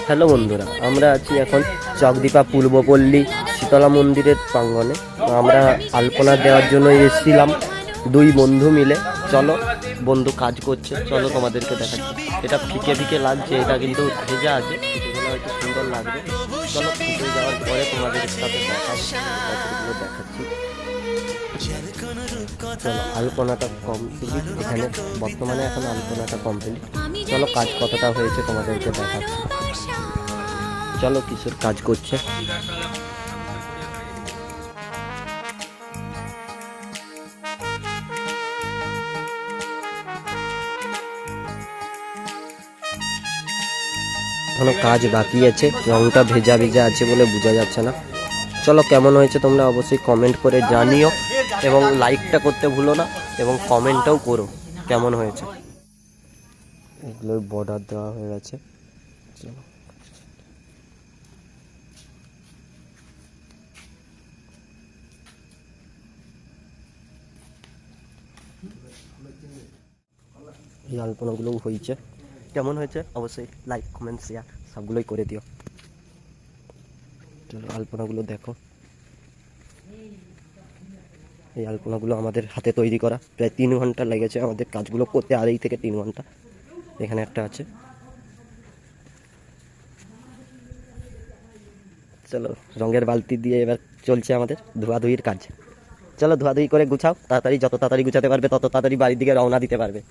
Hello বন্ধুরা, আমরা আছি এখন চকদীপা পূর্বপল্লী শীতলা মন্দিরের প্রাঙ্গণে। আমরা আলপনা দেওয়ার জন্য এসেছিলাম দুই বন্ধু মিলে। চলো, বন্ধু কাজ করছে, চলো তোমাদেরকে দেখাচ্ছি। এটা ফিকে ফিকে লাগছে, এটা কিন্তু ভেজা আছে, এগুলো হয়তো সুন্দর লাগবে। চলো, ফুটে যাওয়ার পরে তোমাদের সাথে দেখাচ্ছি। চলো, আলপনাটা কমপ্লিট, এখানে বর্তমানে এখন আলপনাটা কমপ্লিট। চলো, কাজ কতটা হয়েছে তোমাদেরকে দেখাচ্ছি। চলো, কিশোর কাজ করছে। এখনো কাজ বাকি আছে, রংটা ভেজা ভেজা আছে বলে বোঝা যাচ্ছে না। চলো, কেমন হয়েছে তোমরা অবশ্যই কমেন্ট করে জানিও, এবং লাইকটা করতে ভুলো না, এবং কমেন্টটাও করো কেমন হয়েছে। এগুলোর বর্ডার দেওয়া হয়ে গেছে। চলো, এই আলপনাগুলোও হয়েছে। কেমন হয়েছে অবশ্যই লাইক কমেন্ট শেয়ার সবগুলোই করে দিও। চলো, আলপনাগুলো দেখো। এই আলপনাগুলো আমাদের হাতে তৈরি করা, প্রায় 3 ঘন্টা লেগেছে আমাদের কাজগুলো করতে, 2.5 থেকে 3 ঘন্টা। এখানে একটা আছে। চলো, রঙের বালতি দিয়ে এবার চলছে আমাদের ধোয়াধুয়ির কাজ। চলো, ধোয়াধুয়ি করে গুছাও তাড়াতাড়ি, যত তাড়াতাড়ি গুছাতে পারবে তত তাড়াতাড়ি বাড়ির দিকে রওনা দিতে পারবে।